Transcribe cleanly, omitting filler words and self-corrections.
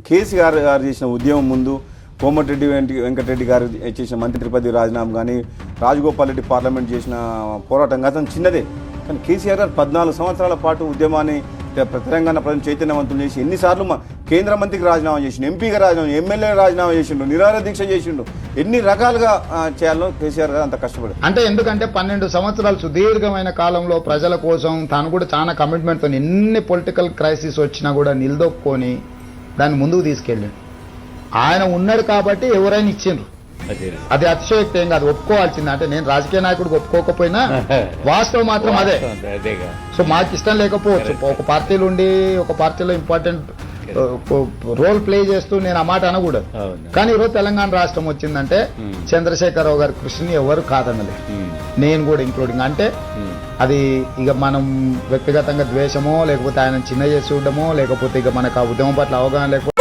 కేసీఆర్ గారు చేసిన ఉద్యమం ముందు కోమటిరెడ్డి వెంకటరెడ్డి గారు చేసిన మంత్రి పదవి రాజీనామా కానీ రాజగోపాల్ రెడ్డి పార్లమెంట్ చేసిన పోరాటం గతం చిన్నదే. కానీ కేసీఆర్ గారు 14 సంవత్సరాల పాటు ఉద్యమాన్ని తెలంగాణ ప్రజలు చైతన్యవంతులు చేసి ఎన్నిసార్లు కేంద్ర మంత్రికి రాజీనామా చేసిండు, ఎంపీగా రాజీనామా, ఎమ్మెల్యే రాజీనామా చేసిండు, నిరాహార దీక్ష చేసిండు. ఎన్ని రకాలుగా చేయాలో కేసీఆర్ గారు అంత కష్టపడి అంటే ఎందుకంటే 12 సంవత్సరాలు సుదీర్ఘమైన కాలంలో ప్రజల కోసం తాను కూడా చాలా కమిట్మెంట్తో ఎన్ని పొలిటికల్ క్రైసిస్ వచ్చినా కూడా నిలదొక్కుని దాన్ని ముందుకు తీసుకెళ్ళాడు. ఆయన ఉన్నాడు కాబట్టి ఎవరైనా ఇచ్చిండ్రు, అది అతిశయోక్తి ఏం కాదు, ఒప్పుకోవాల్సింది. అంటే నేను రాజకీయ నాయకుడికి ఒప్పుకోకపోయినా వాస్తవం మాత్రం అదే. సో మాకు ఇష్టం లేకపోవచ్చు, ఒక పార్టీలో ఉండి ఒక పార్టీలో ఇంపార్టెంట్ రోల్ ప్లే చేస్తూ నేను ఆ మాట అనకూడదు. కానీ ఈరోజు తెలంగాణ రాష్ట్రం వచ్చిందంటే చంద్రశేఖరరావు గారి కృషిని ఎవరు కాదనలేదు, నేను కూడా ఇంక్లూడింగ్. అంటే అది ఇక మనం వ్యక్తిగతంగా ద్వేషమో లేకపోతే ఆయన చిన్న చేసి చూడడమో లేకపోతే ఇక మనకు ఆ ఉద్యమం పట్ల అవగాహన లేకపోతే